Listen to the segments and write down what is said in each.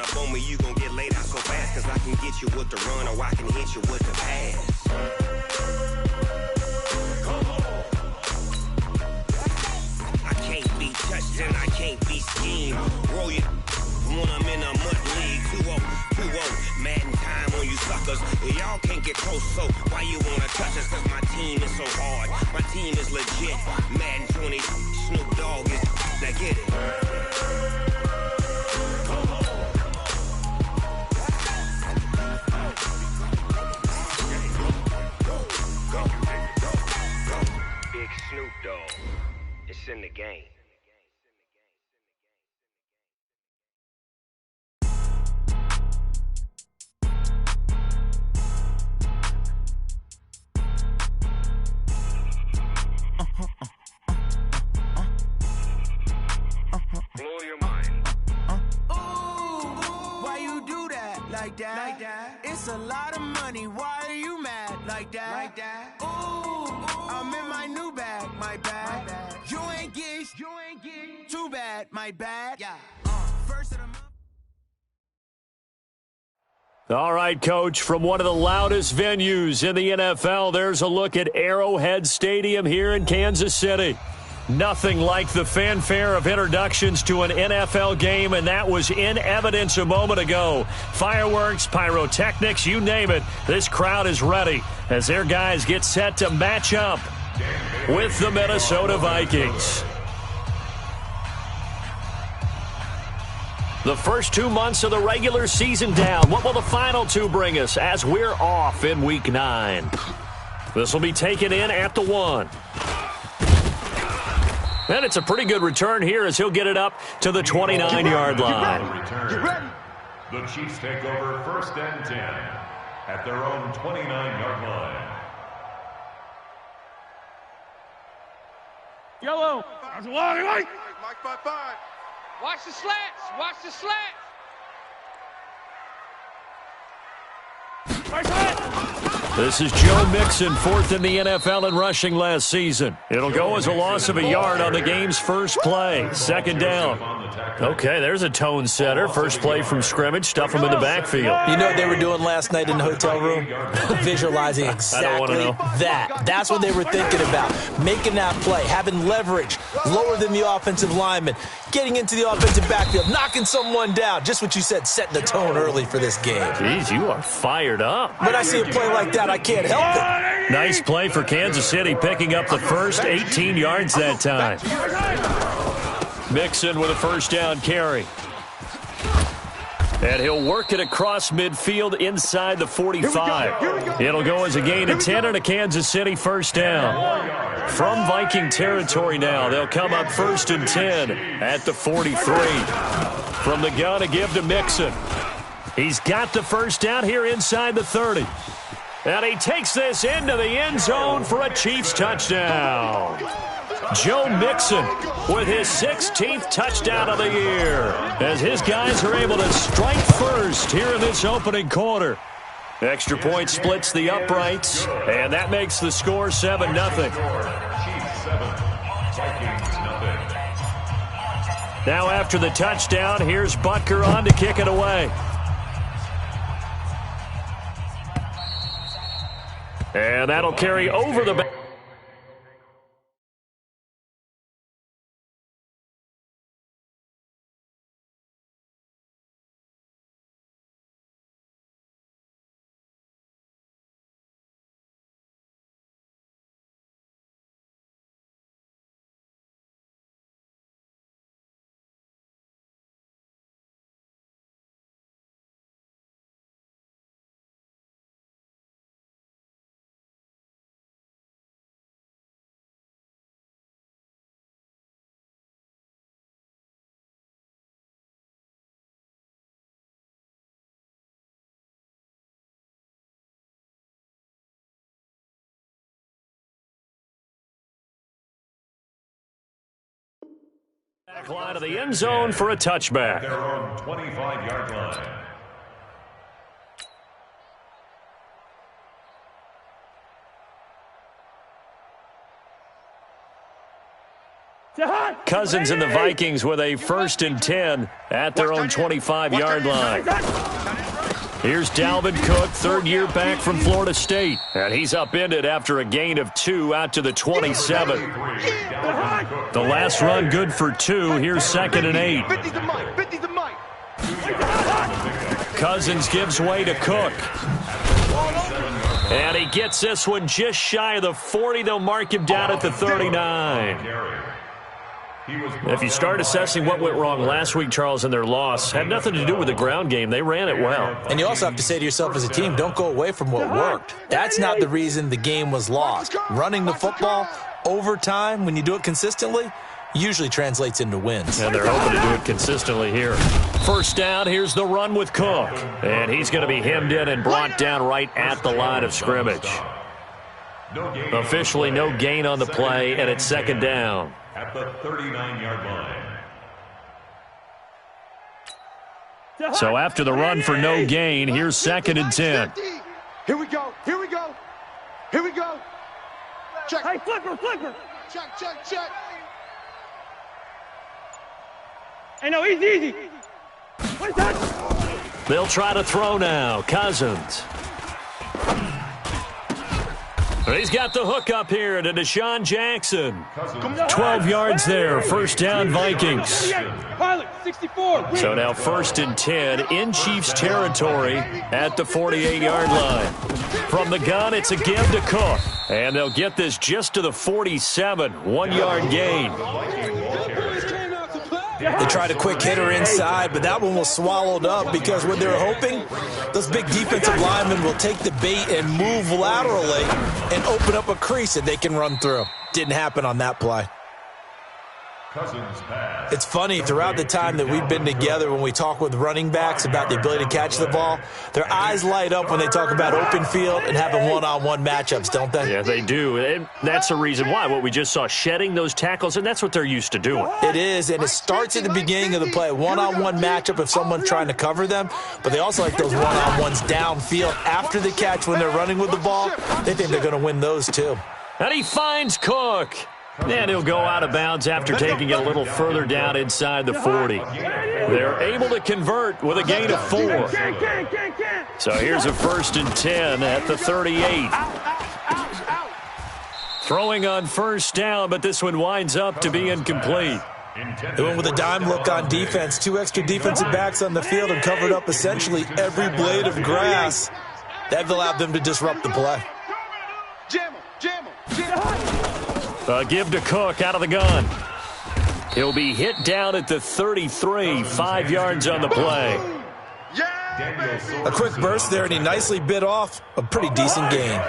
run up on me, you gon' get laid out so fast. Cause I can get you with the run or I can hit you with the pass. I can't be touched and I can't be schemed. Roll you when I'm in a mud league. 2-0, Madden time on you suckers. Y'all can't get close, so why you wanna touch us? Cause my team is so hard. My team is legit. Madden 20, Snoop Dogg is now get it. Big Snoop Dogg. It's in the game. Blow your mind. Ooh, why you do that? Like that? It's a lot of money. Why are you mad? Like that? Ooh, I'm in my new bag. My bad. You ain't getting too bad. My bad. Yeah. First of the month. All right, Coach, from one of the loudest venues in the NFL, there's a look at Arrowhead Stadium here in Kansas City. Nothing like the fanfare of introductions to an NFL game, and that was in evidence a moment ago. Fireworks, pyrotechnics, you name it. This crowd is ready as their guys get set to match up with the Minnesota Vikings. The first 2 months of the regular season down. What will the final two bring us as we're off in Week 9? This will be taken in at the 1. And it's a pretty good return here as he'll get it up to the 29-yard line. The Chiefs take over 1st and 10 at their own 29-yard line. Yellow. Mike 5-5. Watch the slants. Watch the slants. This is Joe Mixon, 4th in the NFL in rushing last season. It'll go as a loss of a yard on the game's first play. 2nd down. Okay, there's a tone setter. First play from scrimmage. Stuff him in the backfield. You know what they were doing last night in the hotel room? Visualizing exactly that. That's what they were thinking about. Making that play, having leverage, lower than the offensive lineman, getting into the offensive backfield, knocking someone down. Just what you said, setting the tone early for this game. Jeez, you are fired up. When I see a play like that, I can't help it. Nice play for Kansas City, picking up the first 18 yards that time. Mixon with a first down carry. And he'll work it across midfield inside the 45. It'll go as a gain of 10 and a Kansas City first down. From Viking territory now, they'll come up 1st and 10 at the 43. From the gun, a give to Mixon. He's got the first down here inside the 30. And he takes this into the end zone for a Chiefs touchdown. Joe Mixon with his 16th touchdown of the year as his guys are able to strike first here in this opening quarter. Extra point splits the uprights, and that makes the score 7-0. Now after the touchdown, here's Butker on to kick it away. And that'll carry over the back. Back line of the end zone for a touchback. Their own 25-yard line. Cousins and the Vikings with a 1st and 10 at their own 25-yard line. Here's Dalvin Cook, third-year back from Florida State. And he's upended after a gain of 2 out to the 27. The last run good for 2. Here's 2nd and 8. Cousins gives way to Cook. And he gets this one just shy of the 40. They'll mark him down at the 39. If you start assessing what went wrong last week, Charles, in their loss, had nothing to do with the ground game. They ran it well. And you also have to say to yourself as a team, don't go away from what worked. That's not the reason the game was lost. Running the football over time, when you do it consistently, usually translates into wins. And they're hoping to do it consistently here. First down, here's the run with Cook. And he's going to be hemmed in and brought down right at the line of scrimmage. Officially no gain on the play, and it's 2nd down. At the 39-yard line. So after the run for no gain, here's 2nd and 10. Here we go. Here we go. Here we go. Check. Hey, flipper. Check. Hey, no, easy. They'll try to throw now. Cousins. He's got the hook up here to Deshaun Jackson. 12 yards there. First down, Vikings. Pilot, 64. So now 1st and 10 in Chiefs territory at the 48-yard line. From the gun, it's a give to Cook. And they'll get this just to the 47. 1-yard gain. They tried a quick hitter inside, but that one was swallowed up because what they're hoping, those big defensive linemen will take the bait and move laterally and open up a crease that they can run through. Didn't happen on that play. It's funny, throughout the time that we've been together, when we talk with running backs about the ability to catch the ball, their eyes light up when they talk about open field and having one-on-one matchups, don't they? Yeah, they do. And that's the reason why. What we just saw, shedding those tackles, and that's what they're used to doing. It is, and it starts at the beginning of the play. One-on-one matchup if someone's trying to cover them, but they also like those one-on-ones downfield after the catch when they're running with the ball. They think they're going to win those too. And he finds Cook. And he'll go out of bounds after taking it a little further down inside the 40. They're able to convert with a gain of 4. So here's a 1st and 10 at the 38. Throwing on 1st down, but this one winds up to be incomplete. They went with a dime look on defense. 2 extra defensive backs on the field and covered up essentially every blade of grass. That allowed them to disrupt the play. Jam him. Give to Cook out of the gun. He'll be hit down at the 33, 5 yards on the play. A quick burst there, and he nicely bit off a pretty decent gain.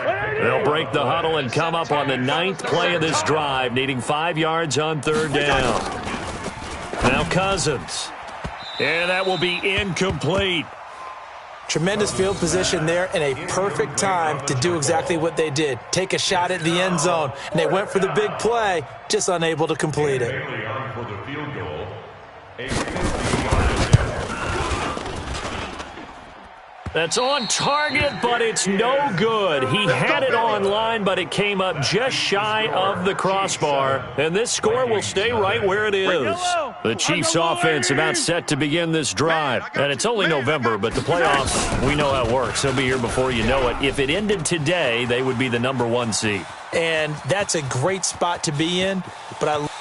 They'll break the huddle and come up on the 9th play of this drive, needing 5 yards on 3rd down. Now Cousins. And that will be incomplete. Tremendous field position there and a perfect time to do exactly what they did. Take a shot at the end zone. And they went for the big play, just unable to complete it. That's on target, but it's no good. He had it on line, but it came up just shy of the crossbar. And this score will stay right where it is. The Chiefs offense about set to begin this drive. And it's only November, but the playoffs, we know how it works. They'll be here before you know it. If it ended today, they would be the #1 seed. And that's a great spot to be in.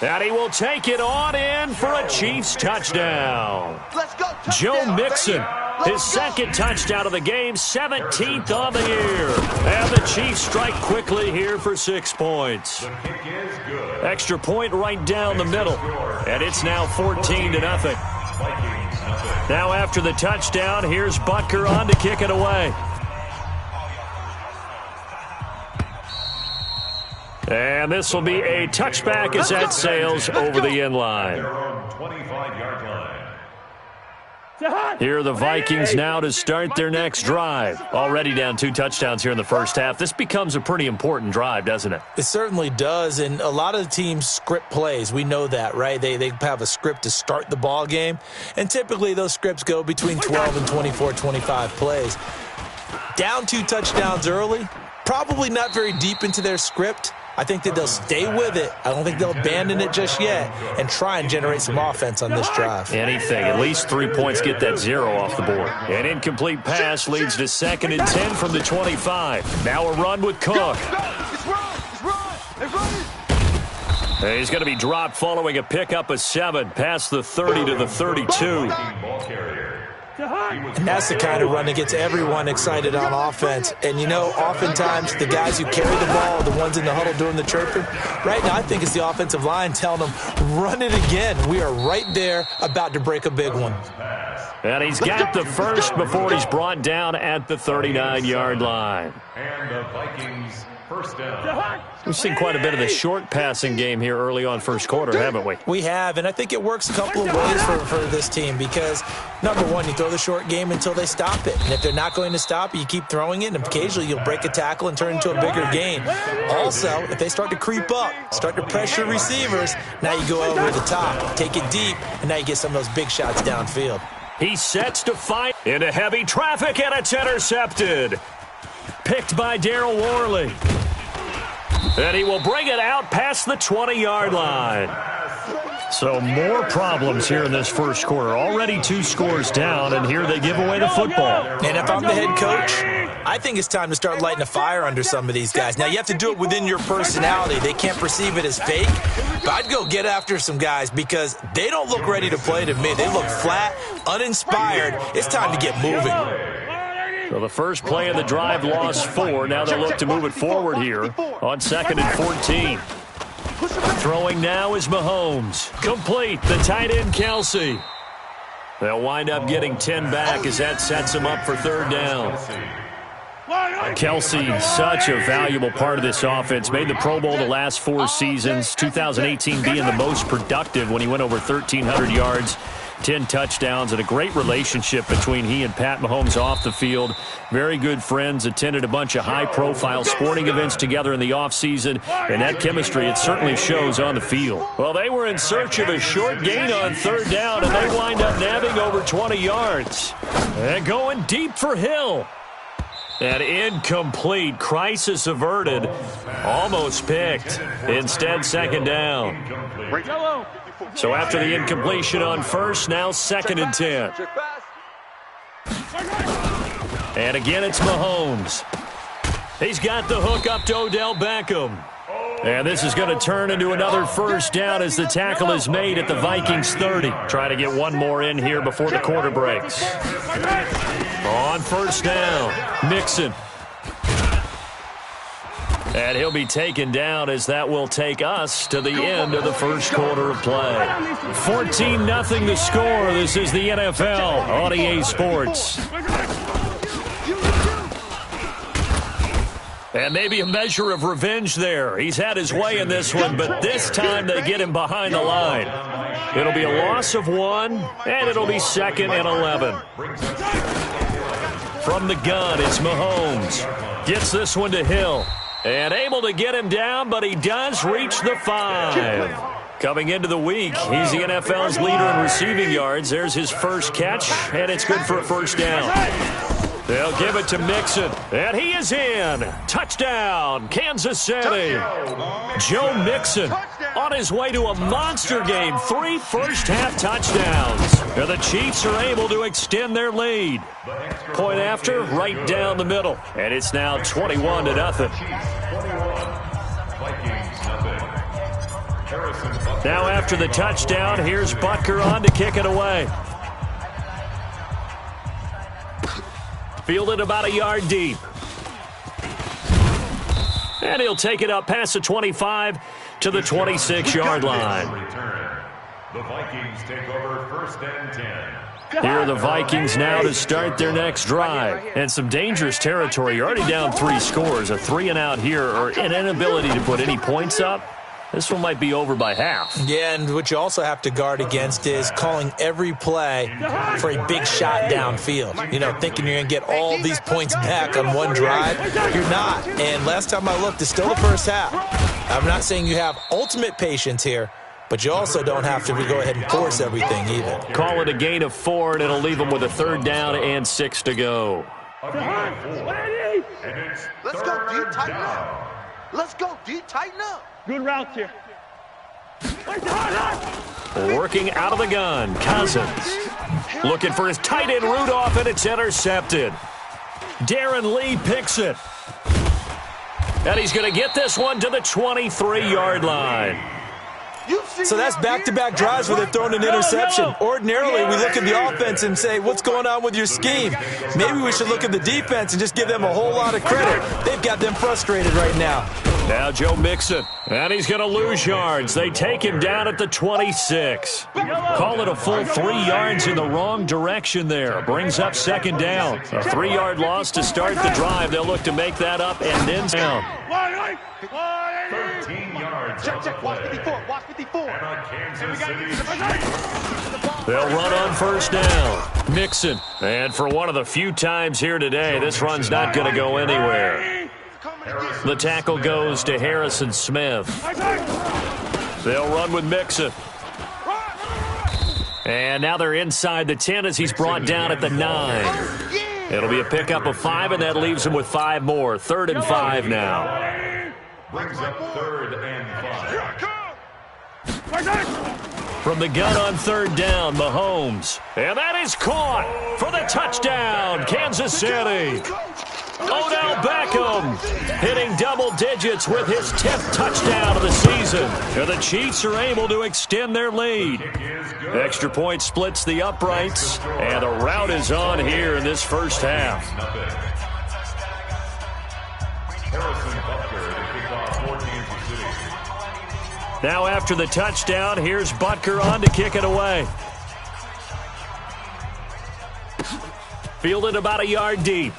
And he will take it on in for a Chiefs touchdown. Let's go. Joe Mixon, his 2nd touchdown of the game, 17th on the year. And the Chiefs strike quickly here for 6 points. Extra point right down the middle. And it's now 14-0. Now after the touchdown, here's Butker on to kick it away. And this will be a touchback as that sails over the end line. Here are the Vikings now to start their next drive. Already down 2 touchdowns here in the first half. This becomes a pretty important drive, doesn't it? It certainly does, and a lot of the teams script plays. We know that, right? They have a script to start the ball game, and typically those scripts go between 12 and 24, 25 plays. Down 2 touchdowns early, probably not very deep into their script. I think that they'll stay with it. I don't think they'll abandon it just yet and try and generate some offense on this drive. Anything. At least 3 points get that 0 off the board. An incomplete pass leads to 2nd and 10 from the 25. Now a run with Cook. He's going to be dropped following a pickup of 7 past the 30 to the 32. And that's the kind of run that gets everyone excited on offense. And, you know, oftentimes the guys who carry the ball are the ones in the huddle doing the chirping. Right now, I think it's the offensive line telling them, run it again. We are right there about to break a big one. And he's got the first before he's brought down at the 39-yard line. And the Vikings first down. We've seen quite a bit of the short passing game here early on first quarter, haven't we? We have, and I think it works a couple of ways for this team because, number one, you throw the short game until they stop it. And if they're not going to stop it, you keep throwing it, and occasionally you'll break a tackle and turn into a bigger gain. Also, if they start to creep up, start to pressure receivers, now you go over the top, take it deep, and now you get some of those big shots downfield. He sets to fight into heavy traffic, and it's intercepted. Picked by Darryl Worley. And he will bring it out past the 20-yard line. So more problems here in this first quarter. Already 2 scores down, and here they give away the football. And if I'm the head coach, I think it's time to start lighting a fire under some of these guys. Now, you have to do it within your personality. They can't perceive it as fake. But I'd go get after some guys because they don't look ready to play to me. They look flat, uninspired. It's time to get moving. So the first play of the drive lost 4. Now they'll look to move it forward here on 2nd and 14. Throwing now is Mahomes. Complete. The tight end, Kelsey. They'll wind up getting 10 back as that sets them up for 3rd down. Kelsey, such a valuable part of this offense. Made the Pro Bowl the last 4 seasons. 2018 being the most productive when he went over 1,300 yards. 10 touchdowns, and a great relationship between he and Pat Mahomes off the field. Very good friends, attended a bunch of high-profile sporting events together in the offseason, and that chemistry, it certainly shows on the field. Well, they were in search of a short gain on 3rd down, and they wind up nabbing over 20 yards. And going deep for Hill. And incomplete. Crisis averted. Almost picked. Instead, 2nd down. So after the incompletion on 1st, now 2nd and 10. And again, it's Mahomes. He's got the hook up to Odell Beckham. And this is going to turn into another 1st down as the tackle is made at the Vikings 30. Trying to get one more in here before the quarter breaks. On 1st down, Mixon. And he'll be taken down as that will take us to the end of the first quarter of play. 14-0 the score. This is the NFL on EA Sports. And maybe a measure of revenge there. He's had his way in this one, but this time they get him behind the line. It'll be a loss of 1, and it'll be 2nd and 11. From the gun, it's Mahomes. Gets this one to Hill. And able to get him down, but he does reach the 5. Coming into the week, he's the NFL's leader in receiving yards. There's his first catch, and it's good for a 1st down. They'll give it to Mixon, and he is in. Touchdown, Kansas City. Joe Mixon on his way to a monster game. 3 first-half touchdowns. And the Chiefs are able to extend their lead. Point after, right down the middle. And it's now 21-0. Now after the touchdown, here's Butker on to kick it away. Fielded about a yard deep. And he'll take it up past the 25 to the 26-yard line. The Vikings take over 1st and 10. Here are the Vikings now to start their next drive. And some dangerous territory. You're already down 3 scores. A 3-and-out here, or an inability to put any points up. This one might be over by half. Yeah, and what you also have to guard against is calling every play for a big shot downfield. You know, thinking you're going to get all these points back on one drive. You're not. And last time I looked, it's still the first half. I'm not saying you have ultimate patience here, but you also don't have to go ahead and force everything either. Call it a gain of 4, and it'll leave them with a 3rd down and 6 to go. And it's Let's go, dude. Tighten up. Let's go, D. Tighten up. Good routes here. Working out of the gun, Cousins. Looking for his tight end Rudolph, and it's intercepted. Darren Lee picks it. And he's going to get this one to the 23-yard line. So that's back-to-back drives where they're throwing an interception. Ordinarily, we look at the offense and say, what's going on with your scheme? Maybe we should look at the defense and just give them a whole lot of credit. They've got them frustrated right now. Now Joe Mixon, and he's going to lose yards. They take him down at the 26. Call it a full 3 yards in the wrong direction there. Brings up second down. A 3-yard loss to start the drive. They'll look to make that up and then down. 13 yards. Check. Watch 54. Watch 54. And on Kansas City. They'll run on first down. Mixon. And for one of the few times here today, this run's not going to go anywhere. The tackle goes to Harrison Smith. They'll run with Mixon. And now they're inside the 10 as he's brought down at the 9. It'll be a pickup of 5, and that leaves him with 5 more. 3rd and 5 now. Brings up 3rd and 5. From the gun on 3rd down, Mahomes. And that is caught for the touchdown, Kansas City. Odell Beckham hitting double digits with his 10th touchdown of the season. And the Chiefs are able to extend their lead. Extra point splits the uprights, and the rout is on here in this first half. Harrison Butker to kick off for Kansas City. Now after the touchdown, here's Butker on to kick it away. Fielded about a yard deep.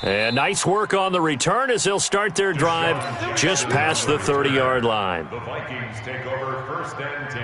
And nice work on the return as they'll start their drive just past the 30-yard line. The Vikings take over 1st and 10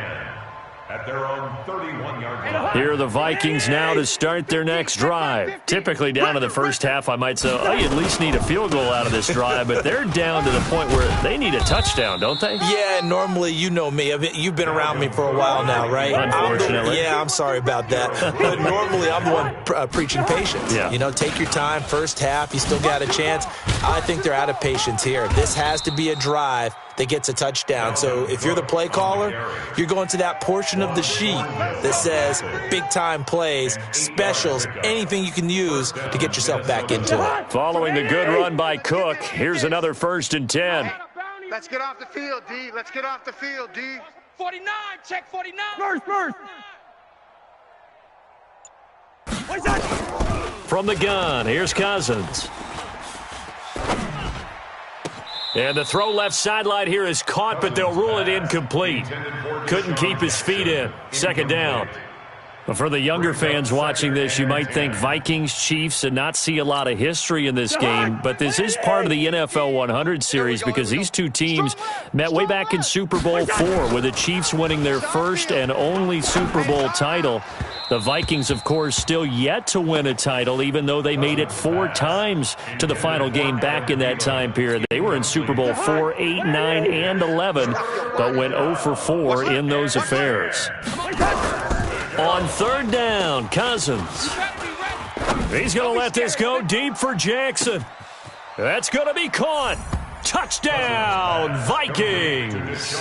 at their own 31-yard line. Here are the Vikings now to start their next drive. Typically down in the first half, I might say, oh, you at least need a field goal out of this drive, but they're down to the point where they need a touchdown, don't they? Yeah, normally, you know me. You've been around me for a while now, right? Unfortunately. I'm sorry about that. But normally, I'm the one preaching patience. Yeah. You know, take your time. First half, you still got a chance. I think they're out of patience here. This has to be a drive that gets a touchdown. So if you're the play caller, you're going to that portion of the sheet that says big-time plays, specials, anything you can use to get yourself back into it. Following the good run by Cook, here's another 1st and 10. Let's get off the field, D. Let's get off the field, D. 49, check 49. First. What's that? From the gun, here's Cousins. And the throw left sideline here is caught, but they'll rule it incomplete. Couldn't keep his feet in. 2nd down. For the younger fans watching this, you might think Vikings, Chiefs, and not see a lot of history in this game. But this is part of the NFL 100 series because these two teams met way back in Super Bowl IV with the Chiefs winning their first and only Super Bowl title. The Vikings, of course, still yet to win a title, even though they made it 4 times to the final game back in that time period. They were in Super Bowl 4, 8, 9, and 11, but went 0 for 4 in those affairs. On 3rd down, Cousins. He's going to let this go deep for Jackson. That's going to be caught. Touchdown, Vikings.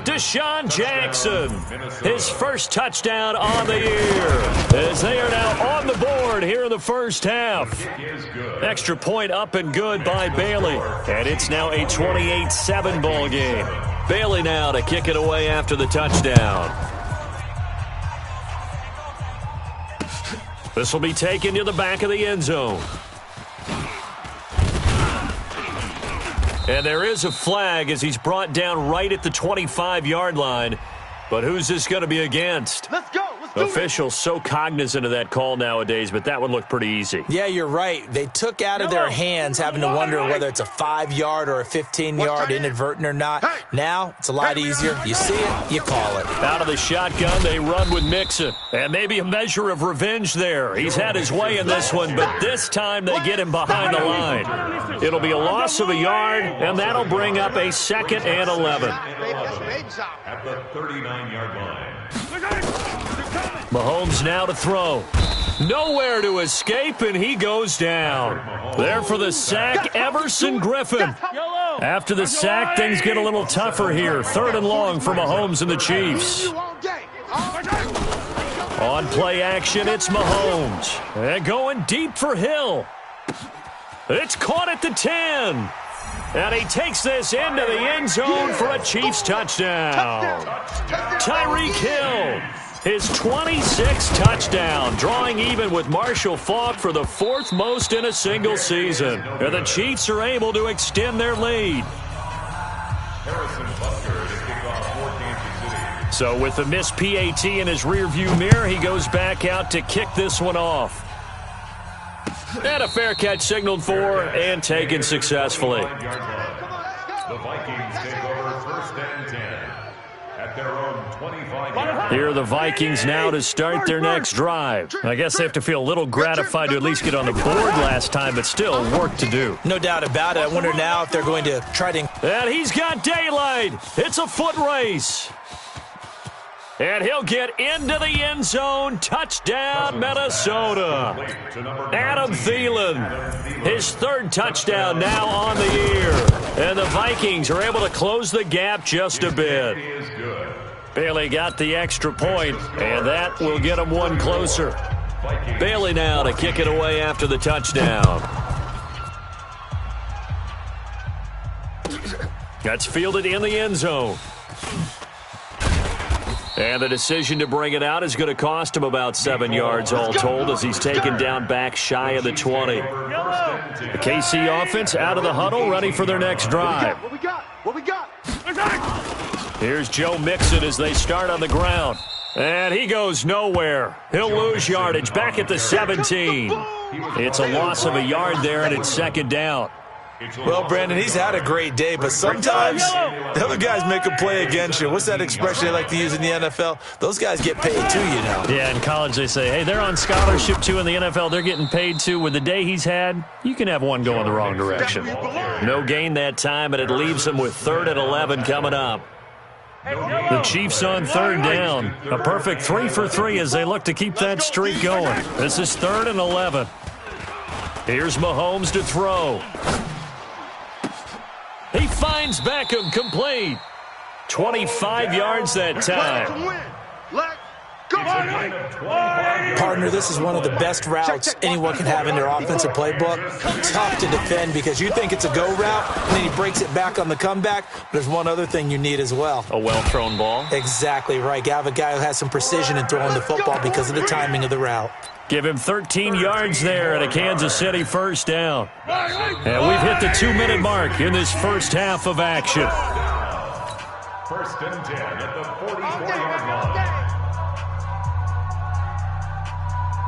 Deshaun Jackson, his first touchdown on the year, as they are now on the board here in the first half. Extra point up and good by Bailey, and it's now a 28-7 ball game. Bailey now to kick it away after the touchdown. This will be taken to the back of the end zone. And there is a flag as he's brought down right at the 25-yard line. But who's this going to be against? Let's go. Officials so cognizant of that call nowadays, but that one looked pretty easy. Yeah, you're right. They took out of their hands having to wonder whether it's a 5-yard or a 15-yard inadvertent or not. Now, it's a lot easier. You see it, you call it. Out of the shotgun, they run with Mixon. And maybe a measure of revenge there. He's had his way in this one, but this time they get him behind the line. It'll be a loss of a yard, and that'll bring up a 2nd and 11. at the 39-yard line. Mahomes now to throw. Nowhere to escape, and he goes down. There for the sack, Everson Griffin. After the sack, things get a little tougher here. 3rd and long for Mahomes and the Chiefs. On play action, it's Mahomes. And going deep for Hill. It's caught at the 10. And he takes this into the end zone for a Chiefs touchdown. Tyreek Hill, his 26th touchdown, drawing even with Marshall Faulk for the 4th most in a single season. And the Chiefs are able to extend their lead. So with the missed PAT in his rearview mirror, he goes back out to kick this one off. And a fair catch signaled for and taken successfully. The Vikings take over 1st and 10 at their own 25-yard. Here are the Vikings now to start their next drive. I guess they have to feel a little gratified to at least get on the board last time, but still work to do. No doubt about it. I wonder now if they're going to try to... And he's got daylight. It's a foot race. And he'll get into the end zone. Touchdown, Minnesota. Adam Thielen, his 3rd touchdown now on the year. And the Vikings are able to close the gap just a bit. Bailey got the extra point, and that will get him one closer. Bailey now to kick it away after the touchdown. That's fielded in the end zone. And the decision to bring it out is going to cost him about 7 yards all told as he's taken down back shy of the 20. The KC offense out of the huddle, ready for their next drive. What we got? What we got? Here's Joe Mixon as they start on the ground. And he goes nowhere. He'll lose yardage back at the 17. It's a loss of a yard there, and it's 2nd down. Well, Brandon, he's had a great day, but sometimes the other guys make a play against you. What's that expression they like to use in the NFL? Those guys get paid too, you know. Yeah, in college they say, hey, they're on scholarship too. In the NFL, they're getting paid too. With the day he's had, you can have one go in the wrong direction. No gain that time, and it leaves him with 3rd and 11 coming up. The Chiefs on 3rd down. A perfect 3 for 3 as they look to keep that streak going. This is 3rd and 11. Here's Mahomes to throw. He finds Beckham complete. 25 yards that time. Partner, this is one of the best routes anyone can have in their offensive playbook. Tough to defend because you think it's a go route, and then he breaks it back on the comeback. But there's one other thing you need as well. A well-thrown ball. Exactly right. You have a guy who has some precision in throwing the football because of the timing of the route. Give him 13 yards there and a Kansas City 1st down. And we've hit the 2-minute mark in this first half of action. 1st and 10 at the 44-yard line.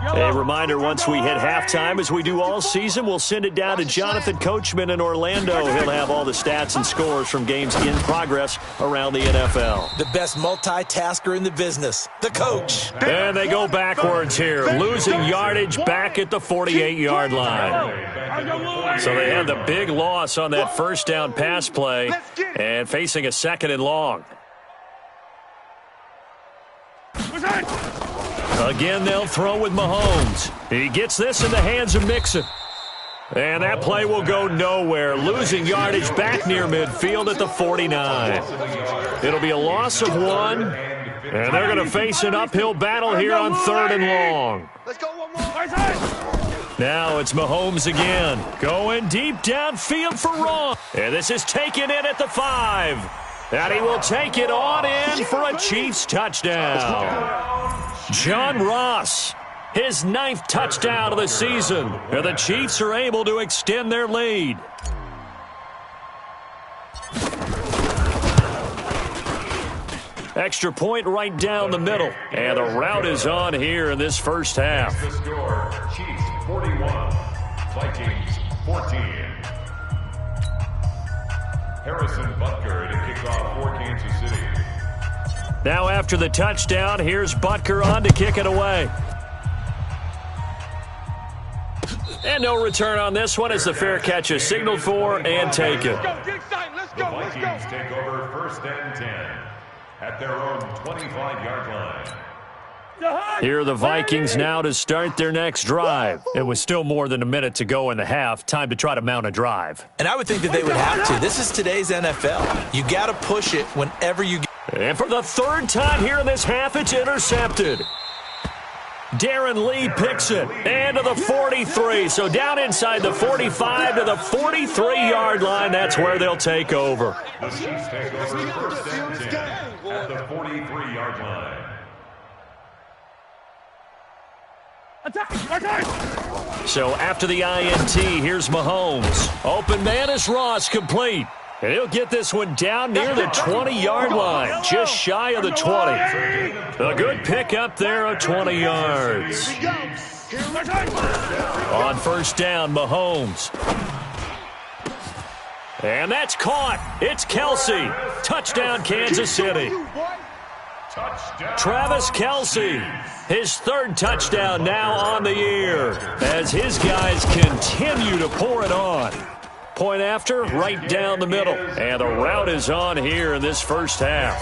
A reminder, once we hit halftime, as we do all season, we'll send it down to Jonathan Coachman in Orlando. He'll have all the stats and scores from games in progress around the NFL. The best multitasker in the business, the coach. And they go backwards here, losing yardage back at the 48-yard line. So they had the big loss on that 1st down pass play and facing a 2nd and long. Again, they'll throw with Mahomes. He gets this in the hands of Mixon. And that play will go nowhere, losing yardage back near midfield at the 49. It'll be a loss of 1, and they're going to face an uphill battle here on 3rd and long. Now it's Mahomes again, going deep downfield for Raw. And this is taken in at the 5. And he will take it on in for a Chiefs touchdown. John Ross, his 9th touchdown of the season. And the Chiefs are able to extend their lead. Extra point right down the middle. And the route is on here in this first half. The score, Chiefs 41, Vikings 14. Harrison Butker to kick off for Kansas City. Now after the touchdown, here's Butker on to kick it away. And no return on this one as the fair catch is signaled for and taken. The Vikings take over 1st and 10 at their own 25-yard line. Here are the Vikings now to start their next drive. It was still more than a minute to go in the half. Time to try to mount a drive. And I would think that they would have to. This is today's NFL. You got to push it whenever you get. And for the third time here in this half, it's intercepted. Darren Lee picks it. And to the 43. So down inside the 45 to the 43-yard line. That's where they'll take over. The Chiefs take over first and 10 at the 43-yard line. So after the INT, here's Mahomes. Open man is Ross, complete. And he'll get this one down near the 20-yard line, just shy of the 20. A good pick up there of 20 yards. On first down, Mahomes. And that's caught. It's Kelsey. Touchdown, Kansas City. Travis Kelsey, his third touchdown now on the year as his guys continue to pour it on. Point after, right down the middle. And the route is on here in this first half.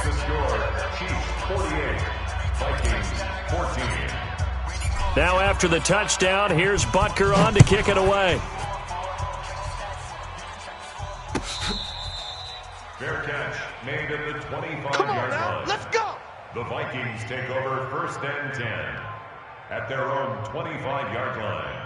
Now after the touchdown, here's Butker on to kick it away. Fair catch made at the 25-yard line. Let's go. The Vikings take over first and 10 at their own 25-yard line.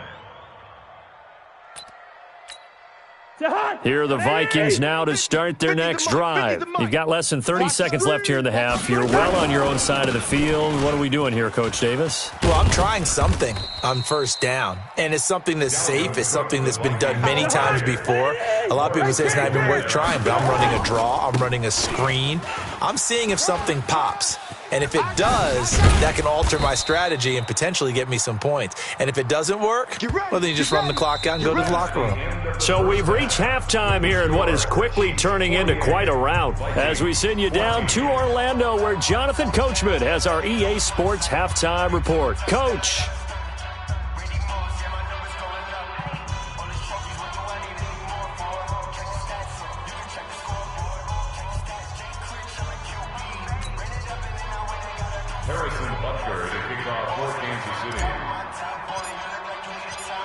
Here are the Vikings now to start their next drive. You've got less than 30 seconds left here in the half. You're well on your own side of the field. What are we doing here, Coach Davis? Well, I'm trying something on first down, and it's something that's safe. It's something that's been done many times before. A lot of people say it's not even worth trying, but I'm running a draw. I'm running a screen. I'm seeing if something pops. And if it does, that can alter my strategy and potentially get me some points. And if it doesn't work, well, then you just run the clock out and go to the locker room. So we've reached halftime here in what is quickly turning into quite a rout as we send you down to Orlando where Jonathan Coachman has our EA Sports Halftime Report. Coach.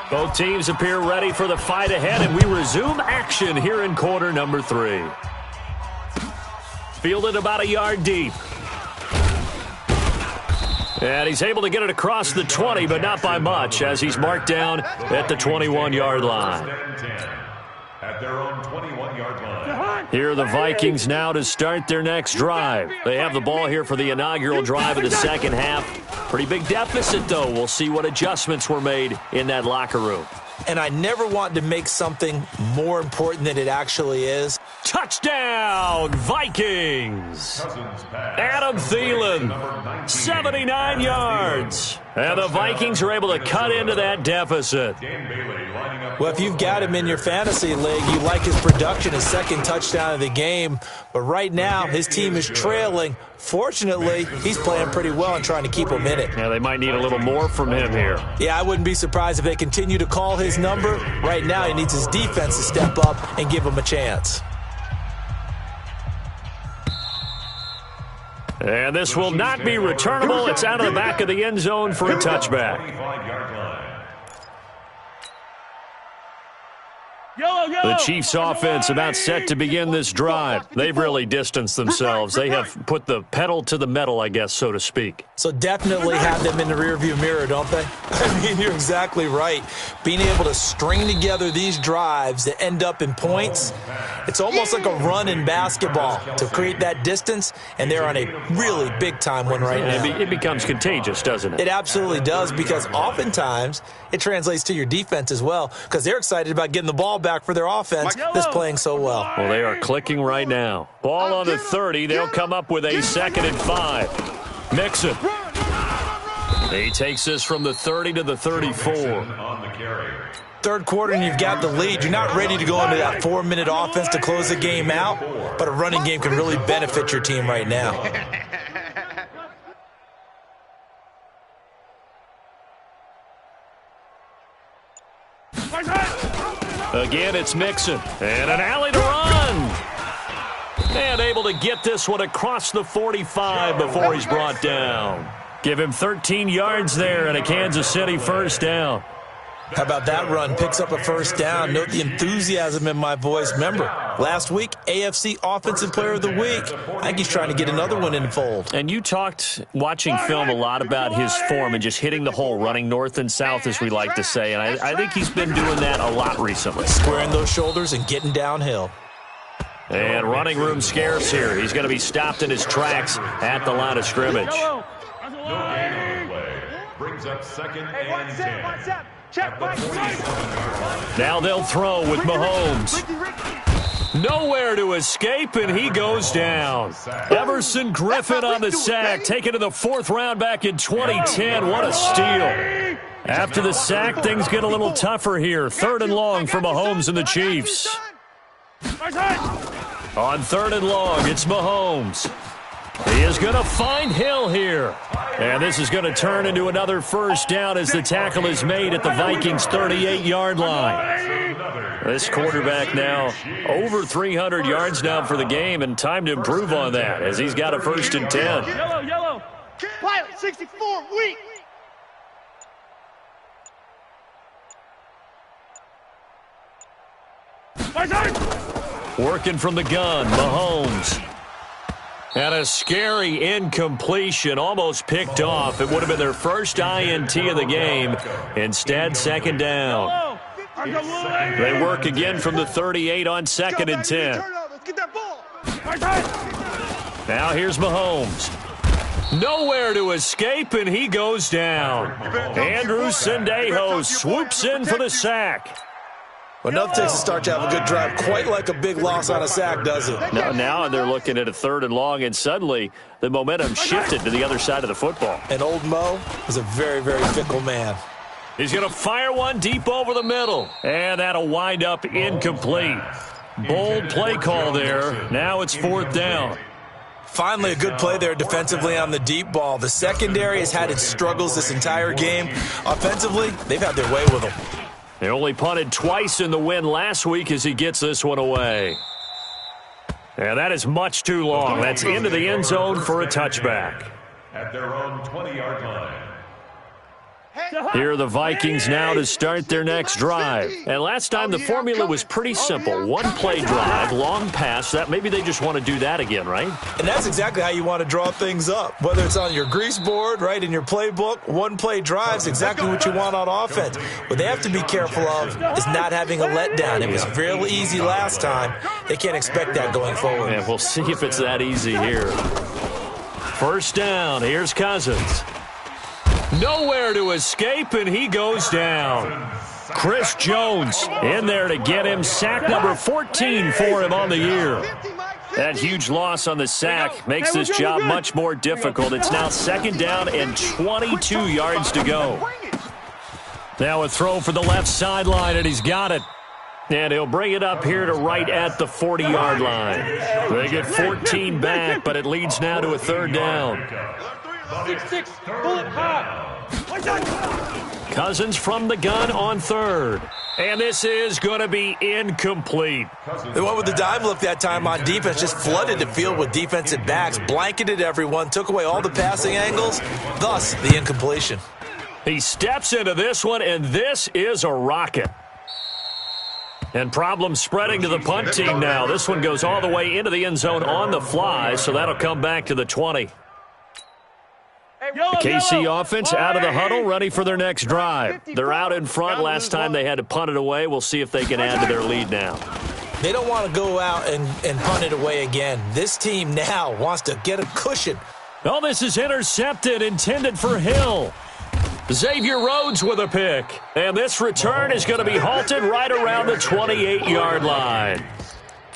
Both teams appear ready for the fight ahead, and we resume action here in quarter number 3. Fielded about a yard deep. And he's able to get it across the 20, but not by much, as he's marked down at the 21-yard line. At their own 21-yard line. Here are the Vikings now to start their next drive. They have the ball here for the inaugural drive of the second half. Pretty big deficit, though. We'll see what adjustments were made in that locker room. And I never want to make something more important than it actually is. Touchdown, Vikings! Adam Thielen, 79 yards. And the Vikings are able to cut into that deficit. Well, if you've got him in your fantasy league, you like his production, his second touchdown of the game. But right now, his team is trailing. Fortunately, he's playing pretty well and trying to keep him in it. Yeah, they might need a little more from him here. Yeah, I wouldn't be surprised if they continue to call his number. Right now, he needs his defense to step up and give him a chance. And this will not be returnable. It's out of the back of the end zone for a touchback. The Chiefs offense about set to begin this drive. They've really distanced themselves. They have put the pedal to the metal, I guess, so to speak. So definitely have them in the rearview mirror, don't they? I mean, you're exactly right. Being able to string together these drives that end up in points, it's almost like a run in basketball to create that distance, and they're on a really big-time one right now. It becomes contagious, doesn't it? It absolutely does, because oftentimes it translates to your defense as well, because they're excited about getting the ball back for their offense that's playing so well. Well, they are clicking right now. Ball on the 30. They'll come up with a 2nd and 5. Mixon. He takes this from the 30 to the 34. Third quarter and you've got the lead. You're not ready to go into that 4-minute offense to close the game out, but a running game can really benefit your team right now. Again, it's Mixon. And an alley to run. And able to get this one across the 45 before he's brought down. Give him 13 yards there and a Kansas City first down. How about that run? Picks up a first down. Note the enthusiasm in my voice. Remember, last week, AFC Offensive Player of the Week. I think he's trying to get another one in the fold. And you talked, watching film, a lot about his form and just hitting the hole, running north and south, as we like to say. And I think he's been doing that a lot recently. Squaring those shoulders and getting downhill. And running room scarce here. He's going to be stopped in his tracks at the line of scrimmage. No gain on the play. Brings up second and 10. Check, Now they'll throw with Mahomes. Nowhere to escape, and he goes down. Everson Griffin on the sack, taken to the 4th round back in 2010. What a steal. After the sack, things get a little tougher here. 3rd and long for Mahomes and the Chiefs. On 3rd and long, it's Mahomes. He is going to find Hill here. And this is going to turn into another first down as the tackle is made at the Vikings' 38-yard line. This quarterback now over 300 yards now for the game, and time to improve on that as he's got a 1st and 10. Yellow. Pilot 64, weak. Working from the gun, Mahomes. And a scary incompletion, almost picked off. It would have been their first INT of the game. Instead, 2nd down. They work again from the 38 on 2nd and 10. Now here's Mahomes. Nowhere to escape, and he goes down. Andrew Sendejo swoops in for the sack. Well, nothing takes a start to have a good drive quite like a big loss on a sack, does it? Now they're looking at a 3rd and long, and suddenly the momentum shifted to the other side of the football. And old Mo is a very, very fickle man. He's going to fire one deep over the middle, and that'll wind up incomplete. Bold play call there. Now it's 4th down. Finally, a good play there defensively on the deep ball. The secondary has had its struggles this entire game. Offensively, they've had their way with them. They only punted twice in the win last week as he gets this one away. And that is much too long. That's into the end zone for a touchback. At their own 20-yard line. Here are the Vikings now to start their next drive. And last time the formula was pretty simple. One play drive, long pass. That maybe they just want to do that again, right? And that's exactly how you want to draw things up. Whether it's on your grease board, right, in your playbook, one play drive is exactly what you want on offense. What they have to be careful of is not having a letdown. It was real easy last time. They can't expect that going forward. And we'll see if it's that easy here. First down. Here's Cousins. Nowhere to escape, and he goes down. Chris Jones in there to get him. Sack number 14 for him on the year. That huge loss on the sack makes this job much more difficult. It's now 2nd down and 22 yards to go. Now a throw for the left sideline, and he's got it. And he'll bring it up here to right at the 40-yard line. They get 14 back, but it leads now to a 3rd down. 6-6, bullet hot. Cousins from the gun on 3rd. And this is going to be incomplete. They went with the dime look that time on defense, just flooded the field with defensive backs, blanketed everyone, took away all the passing angles, thus the incompletion. He steps into this one, and this is a rocket. And problems spreading to the punt team now. This one goes all the way into the end zone on the fly, so that'll come back to the 20. The KC offense out of the huddle, ready for their next drive. They're out in front. Last time they had to punt it away. We'll see if they can add to their lead now. They don't want to go out and punt it away again. This team now wants to get a cushion. Oh, this is intercepted, intended for Hill. Xavier Rhodes with a pick. And this return is going to be halted right around the 28-yard line.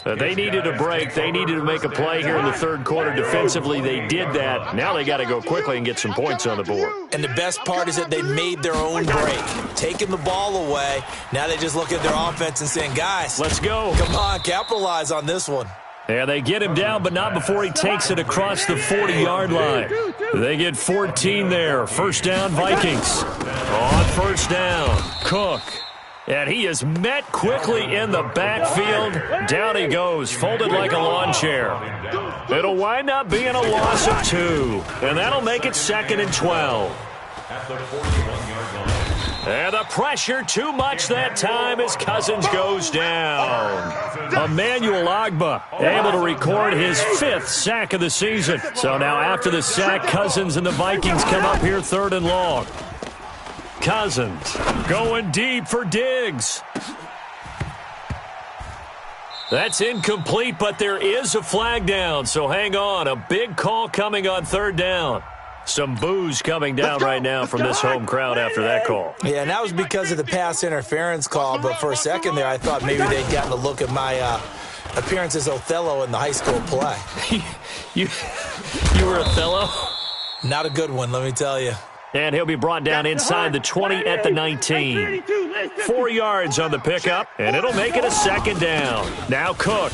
They needed a break. They needed to make a play here in the 3rd quarter defensively. They did that. Now they got to go quickly and get some points on the board. And the best part is that they made their own break, taking the ball away. Now they just look at their offense and saying, guys, let's go. Come on, capitalize on this one. Yeah, they get him down, but not before he takes it across the 40-yard line. They get 14 there. First down, Vikings. On 1st down, Cook. And he is met quickly in the backfield. Down he goes, folded like a lawn chair. It'll wind up being a loss of 2. And that'll make it 2nd and 12. At the 41-yard line. And the pressure too much that time as Cousins goes down. Emmanuel Ogbah able to record his 5th sack of the season. So now after the sack, Cousins and the Vikings come up here 3rd and long. Cousins going deep for Diggs. That's incomplete, but there is a flag down, so hang on. A big call coming on 3rd down. Some boos coming down right now from this home crowd after that call. Yeah, and that was because of the pass interference call, but for a second there I thought maybe they'd gotten a look at my appearance as Othello in the high school play. You were Othello? Not a good one, let me tell you. And he'll be brought down inside the 20 at the 19. 4 yards on the pickup, and it'll make it a 2nd down. Now Cook.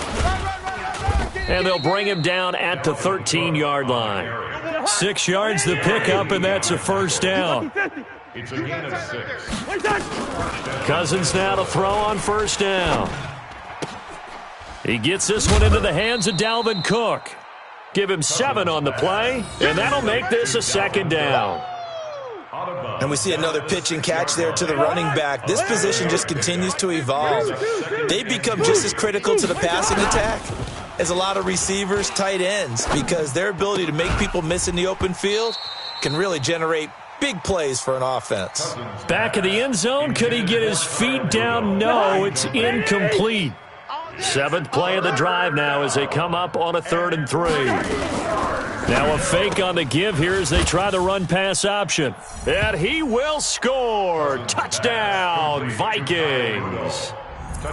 And they'll bring him down at the 13-yard line. 6 yards the pickup, and that's a 1st down. It's a gain of 6. Cousins now to throw on 1st down. He gets this one into the hands of Dalvin Cook. Give him 7 on the play, and that'll make this a 2nd down. And we see another pitch and catch there to the running back. This position just continues to evolve. They become just as critical to the passing attack as a lot of receivers, tight ends, because their ability to make people miss in the open field can really generate big plays for an offense. Back of the end zone, could he get his feet down? No, it's incomplete. 7th play of the drive now as they come up on a 3rd and 3. Now a fake on the give here as they try the run-pass option. And he will score. Touchdown, Vikings.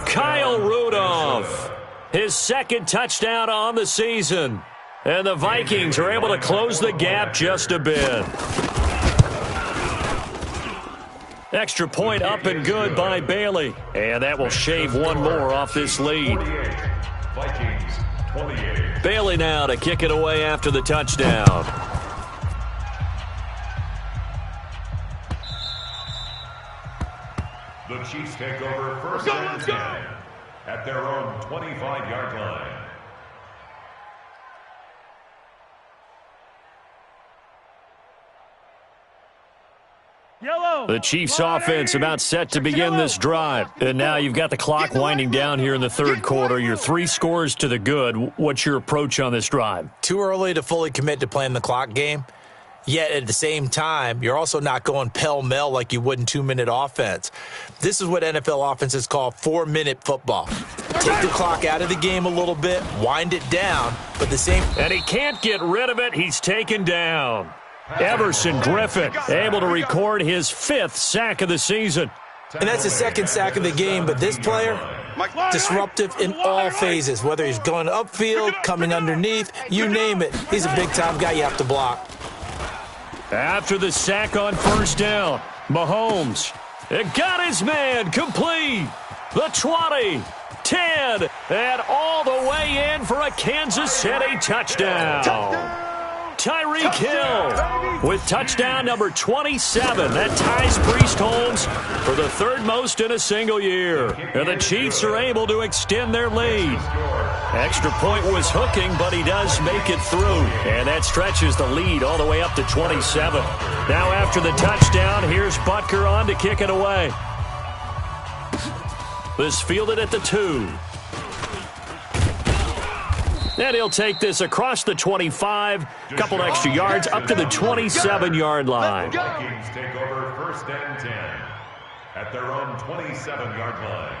Kyle Rudolph, his 2nd touchdown on the season. And the Vikings are able to close the gap just a bit. Extra point up and good by Bailey. And that will shave 1 more off this lead. Vikings 28. Bailey now to kick it away after the touchdown. The Chiefs take over 1st and 10 at their own 25-yard line. The Chiefs offense about set to begin this drive. And now you've got the clock winding down here in the 3rd quarter. You're 3 scores to the good. What's your approach on this drive? Too early to fully commit to playing the clock game. Yet at the same time, you're also not going pell-mell like you would in 2-minute offense. This is what NFL offenses call 4-minute football. Take the clock out of the game a little bit, wind it down, but the same... And he can't get rid of it. He's taken down. Everson Griffin able to record his 5th sack of the season. And that's his 2nd sack of the game, but this player, disruptive in all phases, whether he's going upfield, coming underneath, you name it. He's a big-time guy you have to block. After the sack on 1st down, Mahomes, it got his man complete. The 20, 10, and all the way in for a Kansas City touchdown. Tyreek Hill with touchdown number 27. That ties Priest Holmes for the 3rd most in a single year. And the Chiefs are able to extend their lead. Extra point was hooking, but he does make it through. And that stretches the lead all the way up to 27. Now after the touchdown, here's Butker on to kick it away. This fielded at the 2. And he'll take this across the 25, couple extra yards, up to the 27-yard line. Vikings take over 1st and 10 at their own 27-yard line.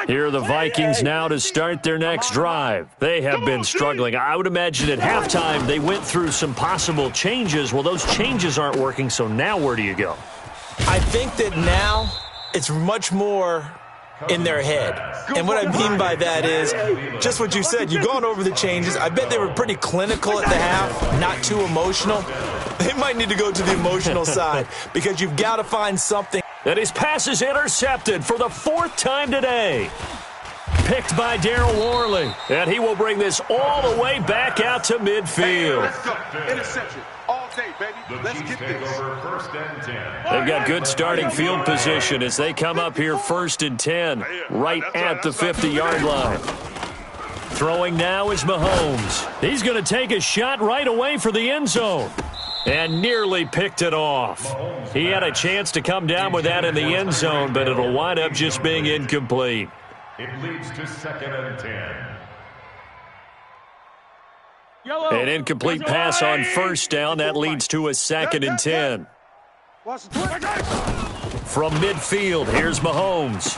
Here are the Vikings now to start their next drive. They have been struggling. I would imagine at halftime they went through some possible changes. Well, those changes aren't working, so now where do you go? I think that now it's much more in their head. And what I mean by that is just what you said. You've gone over the changes. I bet they were pretty clinical at the half, not too emotional. They might need to go to the emotional side because you've got to find something. And his pass is intercepted for the 4th time today. picked by Darryl Worley. And he will bring this all the way back out to midfield. Let's go. Interception. All day, baby. Let's get this. First and 10. They've got good starting field position as they come up here 1st and 10, right at the 50-yard line. Throwing now is Mahomes. He's going to take a shot right away for the end zone. And nearly picked it off. He had a chance to come down with that in the end zone, but it'll wind up just being incomplete. It leads to 2nd and 10. An incomplete pass on first down. That leads to a 2nd and 10. From midfield, here's Mahomes.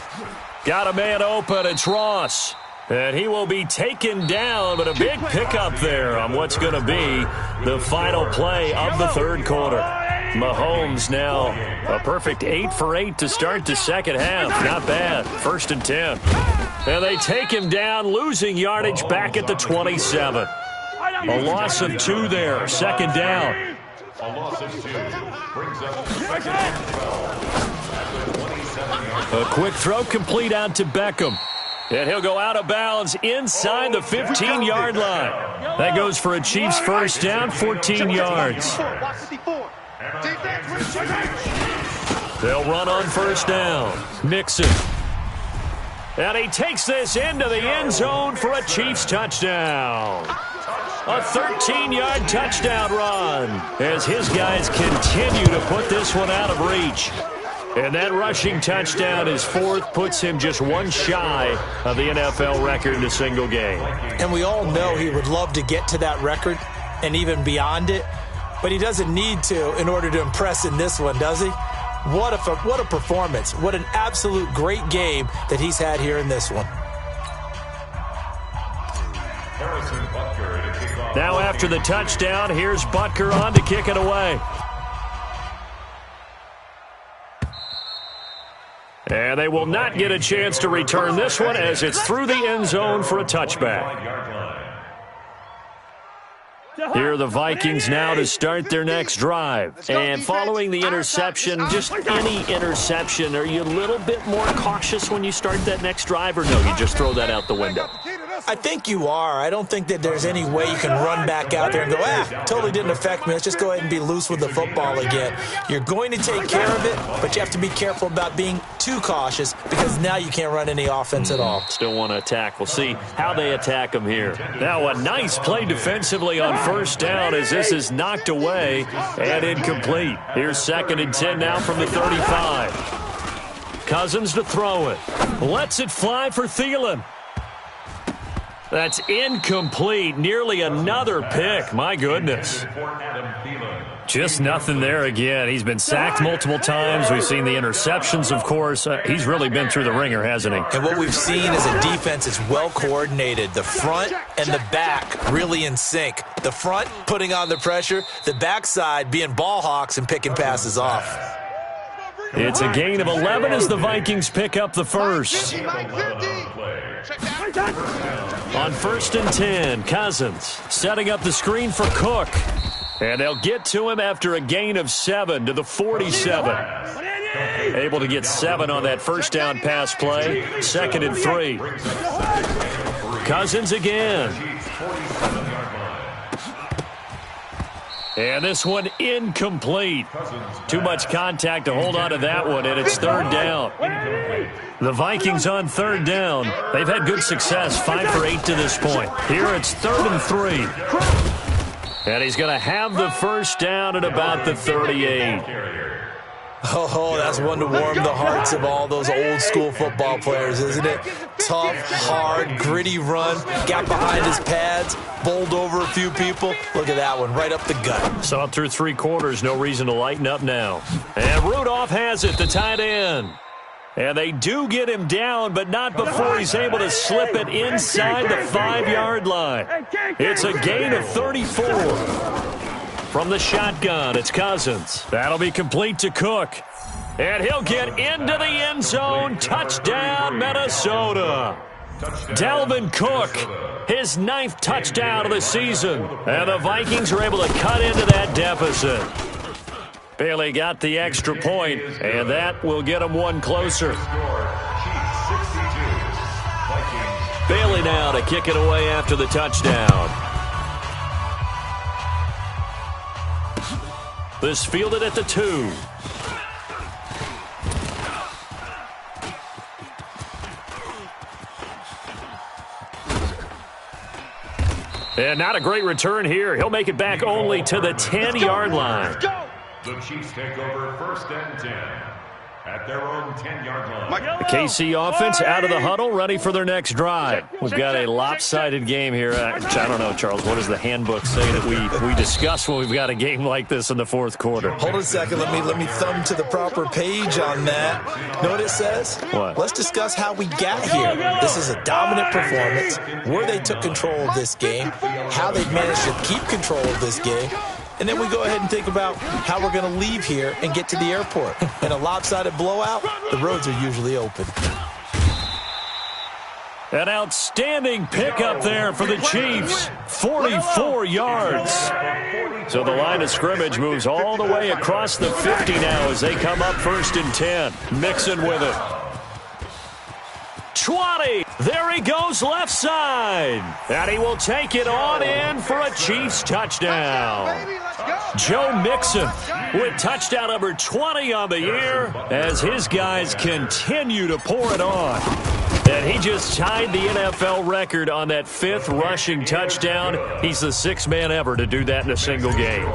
Got a man open. It's Ross. And he will be taken down, but a big pickup there on what's going to be the final play of the third quarter. Mahomes now a perfect 8 for 8 to start the second half. Not bad. 1st and 10. And they take him down, losing yardage back at the 27. A loss of 2 there. 2nd down. A loss of 2 brings up the 2nd and 12 at the 27-yard. A quick throw complete out to Beckham. And he'll go out of bounds inside the 15-yard line. That goes for a Chiefs first down, 14 yards. They'll run on first down. Mixon. And he takes this into the end zone for a Chiefs touchdown. A 13-yard touchdown run as his guys continue to put this one out of reach. And that rushing touchdown is 4th, puts him just 1 shy of the NFL record in a single game. And we all know he would love to get to that record and even beyond it, but he doesn't need to in order to impress in this one, does he? What a performance. What an absolute great game that he's had here in this one. Now after the touchdown, here's Butker on to kick it away. And they will not get a chance to return this one as it's through the end zone for a touchback. Here are the Vikings now to start their next drive. And following the interception, just any interception, are you a little bit more cautious when you start that next drive, or no, you just throw that out the window? I think you are. I don't think that there's any way you can run back out there and go, totally didn't affect me. Let's just go ahead and be loose with the football again. You're going to take care of it, but you have to be careful about being too cautious because now you can't run any offense at all. Still want to attack. We'll see how they attack them here. Now a nice play defensively on first down as this is knocked away and incomplete. Here's 2nd and 10 now from the 35. Cousins to throw it. Lets it fly for Thielen. That's incomplete. Nearly another pick. My goodness. Just nothing there again. He's been sacked multiple times. We've seen the interceptions, of course. He's really been through the ringer, hasn't he? And what we've seen is a defense that's well coordinated. The front and the back really in sync. The front putting on the pressure. The backside being ball hawks and picking passes off. It's a gain of 11 as the Vikings pick up the first. On 1st and 10, Cousins setting up the screen for Cook. And they'll get to him after a gain of 7 to the 47. Able to get 7 on that first down pass play. 2nd and 3. Cousins again. And this one incomplete. Too much contact to hold on to that one, and it's 3rd down. The Vikings on 3rd down. They've had good success, 5 for 8 to this point. Here it's 3rd and 3. And he's going to have the first down at about the 38. Oh, that's one to warm the hearts of all those old-school football players, isn't it? Tough, hard, gritty run, got behind his pads, bowled over a few people. Look at that one, right up the gut. Saw it through 3 quarters, no reason to lighten up now. And Rudolph has it, the tight end. And they do get him down, but not before he's able to slip it inside the 5-yard line. It's a gain of 34. From the shotgun, it's Cousins. That'll be complete to Cook. And he'll get into the end zone. Touchdown, Minnesota. Dalvin Cook, his 9th touchdown of the season. And the Vikings are able to cut into that deficit. Bailey got the extra point, and that will get them one closer. Chiefs 62, Vikings Bailey now to kick it away after the touchdown. This fielded at the 2. And not a great return here. He'll make it back only to the 10-yard line. The Chiefs take over 1st and 10 at their own 10-yard line. The KC offense out of the huddle, ready for their next drive. We've got a lopsided game here. I don't know, Charles. What does the handbook say that we discuss when we've got a game like this in the fourth quarter? Hold on a second. Let me thumb to the proper page on that. Know what it says? What? Let's discuss how we got here. This is a dominant performance, where they took control of this game, how they've managed to keep control of this game. And then we go ahead and think about how we're going to leave here and get to the airport. In a lopsided blowout, the roads are usually open. An outstanding pickup there for the Chiefs. 44 yards. So the line of scrimmage moves all the way across the 50 now as they come up 1st and 10. Mixon with it. 20. There he goes left side. And he will take it on in for a Chiefs touchdown. Joe Mixon with touchdown number 20 on the year as his guys continue to pour it on. And he just tied the NFL record on that 5th rushing touchdown. He's the 6th man ever to do that in a single game.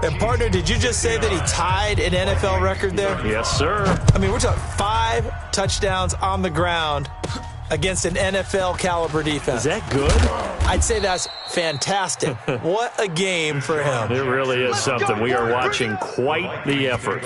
And, partner, did you just say that he tied an NFL record there? Yes, sir. I mean, we're talking 5 touchdowns on the ground against an NFL-caliber defense. Is that good? I'd say that's fantastic. What a game for him. It really is something. We are watching quite the effort.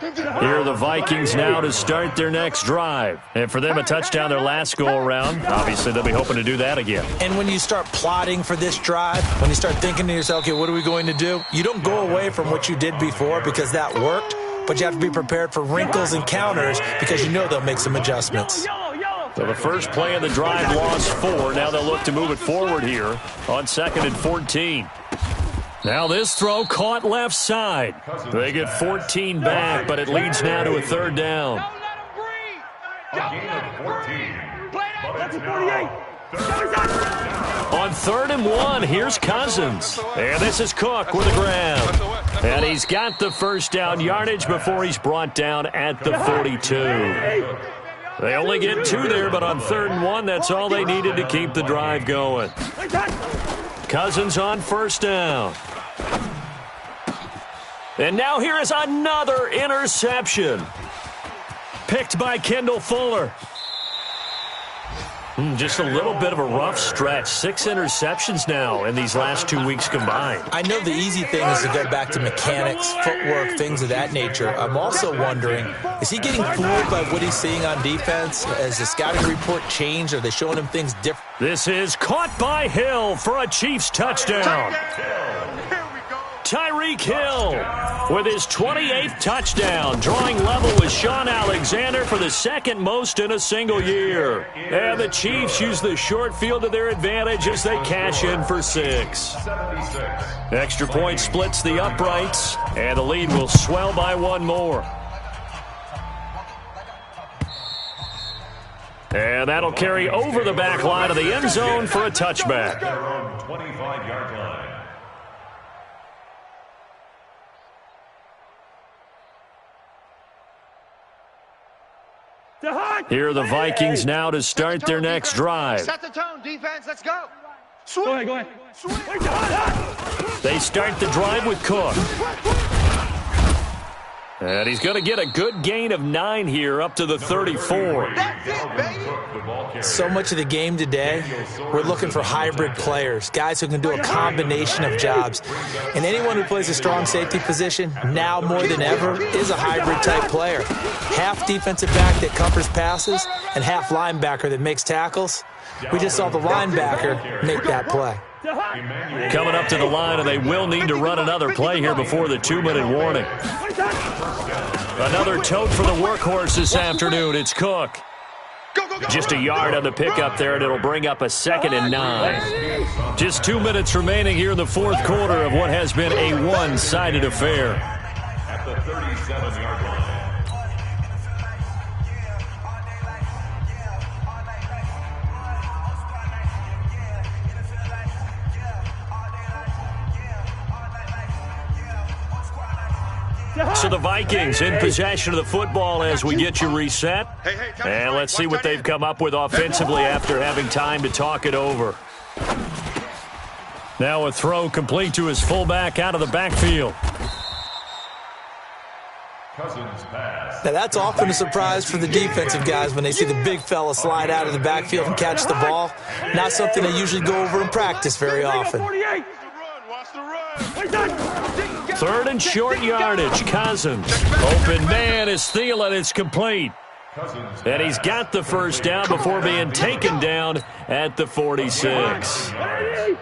Here are the Vikings now to start their next drive. And for them, a touchdown their last go-around. Obviously, they'll be hoping to do that again. And when you start plotting for this drive, when you start thinking to yourself, okay, what are we going to do? You don't go away from what you did before because that worked, but you have to be prepared for wrinkles and counters because you know they'll make some adjustments. So the first play of the drive lost 4. Now they'll look to move it forward here on 2nd and 14. Now this throw caught left side. They get 14 back, but it leads now to a 3rd down. A gain of 14. That's a 48. On 3rd and 1, here's Cousins. And this is Cook with a grab. And he's got the first down yardage before he's brought down at the 42. They only get 2 there, but on 3rd and 1, that's all they needed to keep the drive going. Cousins on 1st down. And now here is another interception. Picked by Kendall Fuller. Just a little bit of a rough stretch. 6 interceptions now in these last 2 weeks combined. I know the easy thing is to go back to mechanics, footwork, things of that nature. I'm also wondering, is he getting fooled by what he's seeing on defense? Has the scouting report changed? Are they showing him things different? This is caught by Hill for a Chiefs touchdown. Tyreek Hill with his 28th touchdown, drawing level with Sean Alexander for the 2nd most in a single year. And the Chiefs use the short field to their advantage as they cash in for 6. Extra point splits the uprights, and the lead will swell by 1 more. And that'll carry over the back line of the end zone for a touchback. 25-yard line. Here are the Vikings now to start their next drive. Set the tone, defense. Let's go. Go ahead. They start the drive with Cook. And he's going to get a good gain of 9 here up to the 34. That's it, baby. So much of the game today, we're looking for hybrid players, guys who can do a combination of jobs. And anyone who plays a strong safety position, now more than ever, is a hybrid-type player. Half defensive back that covers passes and half linebacker that makes tackles. We just saw the linebacker make that play. Coming up to the line, and they will need to run another play here before the 2-minute warning. Another tote for the workhorse this afternoon. It's Cook. Just a yard on the pickup there, and it'll bring up a 2nd and 9. Just 2 minutes remaining here in the fourth quarter of what has been a one-sided affair. At the 37-yard line. So the Vikings in possession of the football as we get you reset. And let's see what they've come up with offensively after having time to talk it over. Now a throw complete to his fullback out of the backfield. Now that's often a surprise for the defensive guys when they see the big fella slide out of the backfield and catch the ball. Not something they usually go over in practice very often. 3rd and short yardage. Cousins. Open man is Thielen. It's complete. And he's got the first down before being taken down at the 46.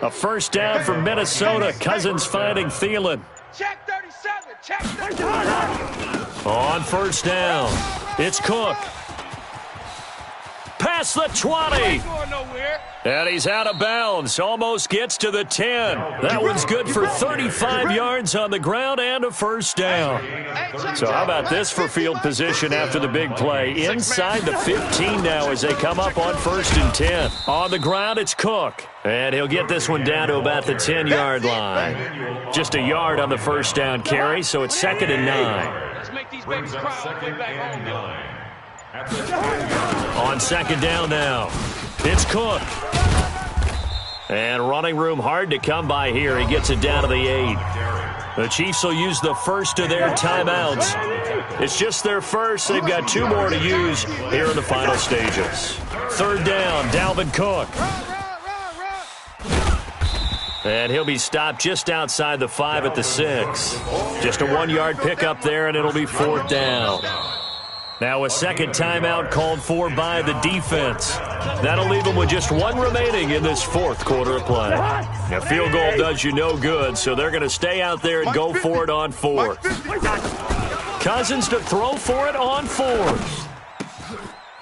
A first down for Minnesota. Cousins finding Thielen. Check 37. Check 37. On first down, it's Cook. Past the 20. And he's out of bounds. Almost gets to the 10. That one's good for 35 yards on the ground and a first down. So how about this for field position after the big play? Inside the 15 now as they come up on 1st and 10. On the ground, it's Cook. And he'll get this one down to about the 10-yard line. Just a yard on the first down carry, so it's 2nd and 9. Let's make these babies cry all the way back home, y'all. On 2nd down now, it's Cook. And running room hard to come by here. He gets it down to the 8. The Chiefs will use the first of their timeouts. It's just their first. They've got 2 more to use here in the final stages. 3rd down, Dalvin Cook. And he'll be stopped just outside the 5 at the 6. Just a 1-yard pickup there, and it'll be 4th down. Now a second timeout called for by the defense. That'll leave them with just 1 remaining in this 4th quarter of play. A field goal does you no good, so they're going to stay out there and go for it on 4th. Cousins to throw for it on 4th.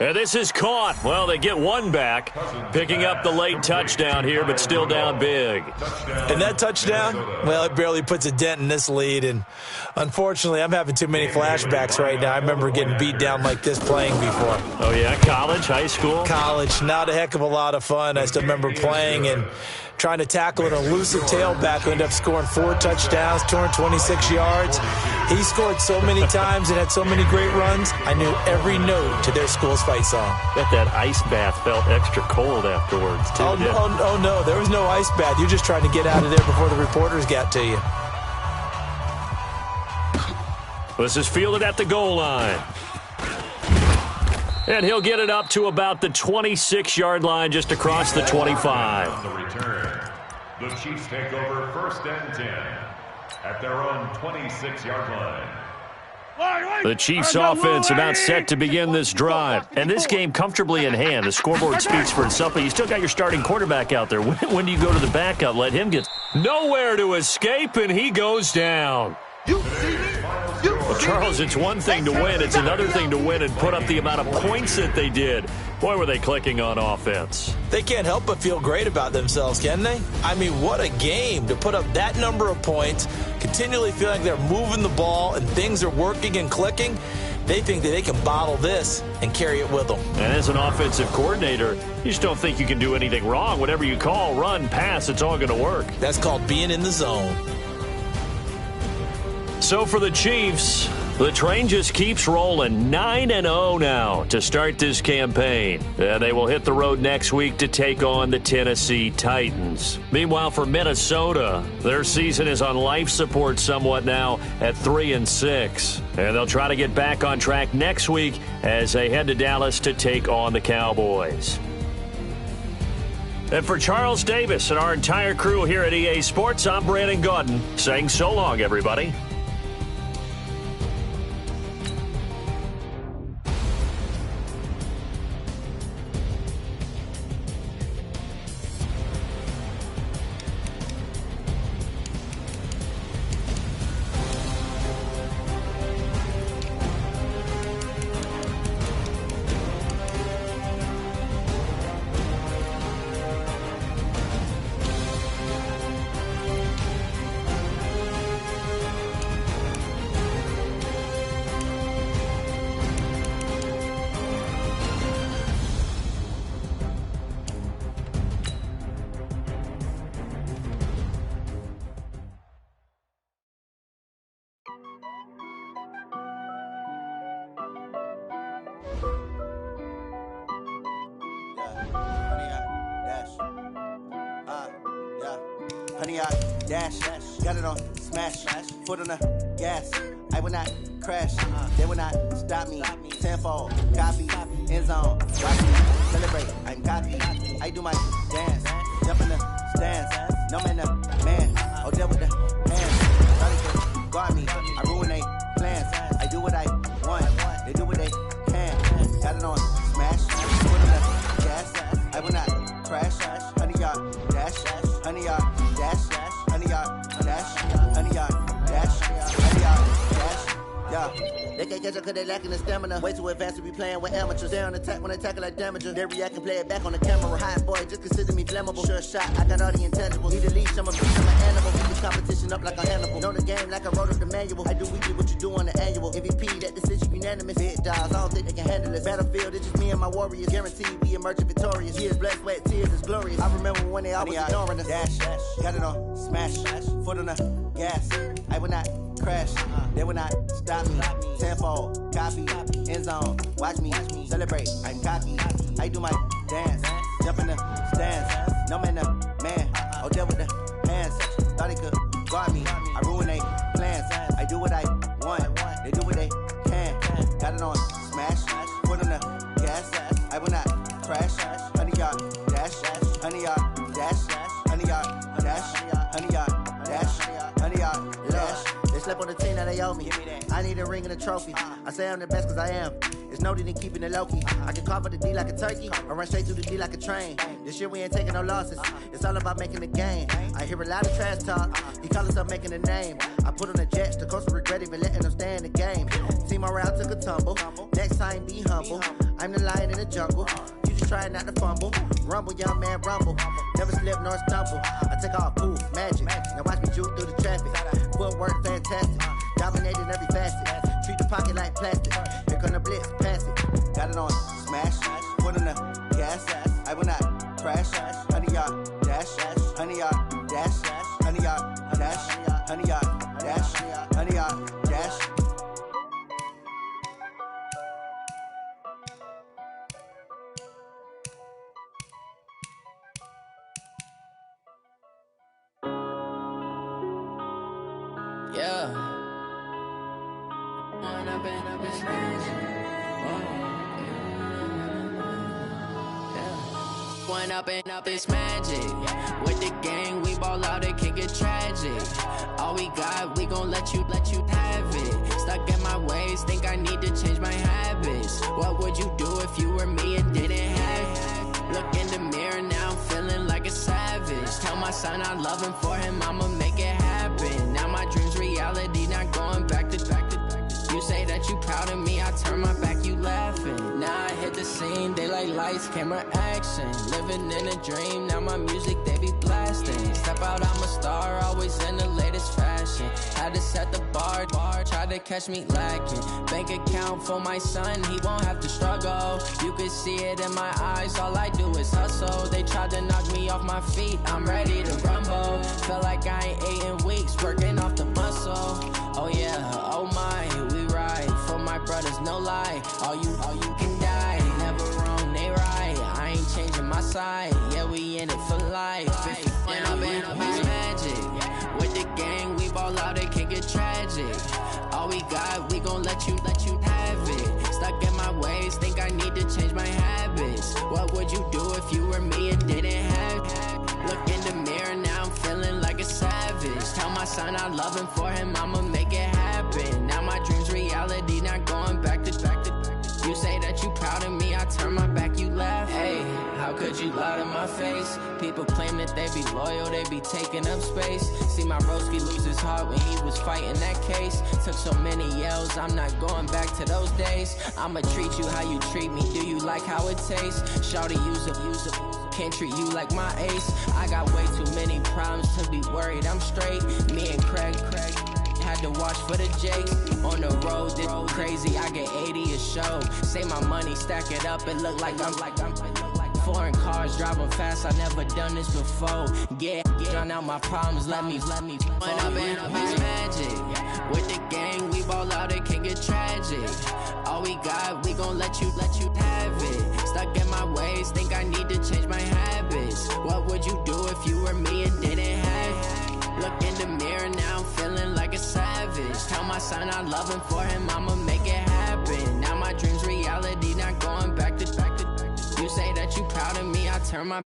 And this is caught. Well, they get 1 back, picking up the late touchdown here, but still down big. And that touchdown, well, it barely puts a dent in this lead. And unfortunately, I'm having too many flashbacks right now. I remember getting beat down like this playing before. Oh, yeah? College, high school? College. Not a heck of a lot of fun. I still remember playing and trying to tackle an elusive tailback who ended up scoring 4 touchdowns, 226 yards. He scored so many times and had so many great runs, I knew every note to their school's fight song. Bet that ice bath felt extra cold afterwards, too. Oh, no, there was no ice bath. You're just trying to get out of there before the reporters got to you. This is fielded at the goal line. And he'll get it up to about the 26-yard line, just across the 25. The return. The Chiefs take over 1st and 10 at their own 26-yard line. The Chiefs offense about set to begin this drive. And this game comfortably in hand. The scoreboard speaks for itself, but you still got your starting quarterback out there. When do you go to the backup? Let him get nowhere to escape, and he goes down. Well, Charles, it's one thing to win. It's another thing to win and put up the amount of points that they did. Boy, were they clicking on offense. They can't help but feel great about themselves, can they? I mean, what a game to put up that number of points, continually feeling like they're moving the ball and things are working and clicking. They think that they can bottle this and carry it with them. And as an offensive coordinator, you just don't think you can do anything wrong. Whatever you call, run, pass, it's all going to work. That's called being in the zone. So for the Chiefs, the train just keeps rolling. 9-0 now to start this campaign. They will hit the road next week to take on the Tennessee Titans. Meanwhile, for Minnesota, their season is on life support somewhat now at 3-6. And they'll try to get back on track next week as they head to Dallas to take on the Cowboys. And for Charles Davis and our entire crew here at EA Sports, I'm Brandon Gaudin saying so long, everybody. honey, I dash. Got it on smash. Foot on the gas. I will not crash. They will not stop me. Tenfold, copy, end zone. Watch me celebrate. I'm copy. I do my dance. Jump in the stands. No man, the man. Oh, deal with the hands. Started to guard me. I ruin they plans. I do what I want. They do what they can. Got it on smash. Foot on the gas. I will not crash. Honey, yard dash. Honey, yard dash. Honey, yard dash. Honey, yard dash. Honey, yard dash. Yeah. They can't catch up cause they lacking the stamina. Way too advanced to be playing with amateurs. They on attack when they tackle like damager. They react and play it back on the camera. Hot boy, just consider me flammable. Sure shot, I got all the intangibles. Need a leash, I'm a beast, I'm an animal. Beat the competition up like a Hannibal. Know the game like I wrote up the manual. I do weekly what you do on the annual. MVP, that decision unanimous. Big dogs, I don't think they can handle it. Battlefield, it's just me and my warriors. Guaranteed we emerge victorious. Years, blood, sweat, tears, it's glorious. I remember when they always ignoring us. Dash, got it on smash. Foot on the gas. I will not crash. They will not stop me. Tenfold, copy, end zone. Watch me celebrate. I'm cocky. I do my dance. Jump in the stands. No man, the man. Oh, deal with the hands. Thought he could guard me. I ruin they plans. I do what I want. They do what they can. Got it on smash. Foot on the gas. I will not crash. Honey, yard dash. Honey, yard dash. Honey, yard dash. Honey, yard dash. Honey, yard dash. They slept on the team that they owe me. I need a ring and a trophy. I say I'm the best cause I am. It's no need in keeping it low-key. I can carve up the D like a turkey or run straight to the D like a train. This year we ain't taking no losses. It's all about making the game. I hear a lot of trash talk. He call himself making a name. I put on the jets. The coach will regret even letting them stay in the game. Team around took a tumble. Next time be humble. I'm the lion in the jungle. You just try not to fumble. Rumble, young man, rumble. Never slip nor stumble. I take off, poof, magic. Now watch me juke through the traffic. Footwork fantastic. Dominating every facet. Treat the pocket like plastic. Here come the blitz, pass it. Got it on smash. Foot on the gas. I will not crash. Honey, yard dash. Honey, yard dash. Honey, yard dash. Honey, yard dash. Honey, yard dash. Yeah. One up and up, it's magic. With the gang, we ball out, it can get tragic. All we got, we gon' let you have it. Stuck in my ways, think I need to change my habits. What would you do if you were me and didn't have it? Look in the mirror, now I'm feeling like a savage. Tell my son I love him, for him I'ma make it happen. Now my dream's reality, not going back to. You say that you proud of me, I turn my back, you laughing. Now I hit the scene, they like lights, camera, action. Living in a dream, now my music, they be blasting. Step out, I'm a star, always in the latest fashion. Had to set the bar, try to catch me lacking. Bank account for my son, he won't have to struggle. You can see it in my eyes, all I do is hustle. They tried to knock me off my feet, I'm ready to rumble. Feel like I ain't ate in weeks, working off the muscle. Oh yeah, oh my, we ride for my brothers, no lie. All you can die, never wrong, they right. I ain't changing my side, yeah, we in it for life. If you went up and up, it's magic. With the gang, we ball out, it can get tragic. All we got, we gon' let you have it. Stuck in my ways, think I need to change my habits. What would you do if you were me and didn't have it? Look in the mirror, now I'm feeling like a savage. Tell my son I love him, for him I'ma make it happen. Now my dream's reality, not going back to. You say that you proud of me, I turn my back, you laugh. Hey, how could you lie to my face? People claim that they be loyal, they be taking up space. See my broski lose his heart when he was fighting that case. Took so many yells, I'm not going back to those days. I'ma treat you how you treat me, do you like how it tastes? Shawty, use a can't treat you like my ace. I got way too many problems to be worried, I'm straight. Me and Craig had to watch for the Jakes. On the road, this crazy, I get 80 a show. Say my money, stack it up, it look like I'm foreign cars, driving fast, I never done this before. Get drown out my problems, let me Went up and up, it's magic. With the gang, we ball out, it can get tragic. All we got, we gon' let you have it. Stuck in my ways, think I need to change my habits. What would you do if you were me and didn't have it? Look in the mirror, now I'm feeling like a savage. Tell my son I love him, for him I'ma make it happen. Now my dream's reality, not going back to. You say that you proud of me, I turn my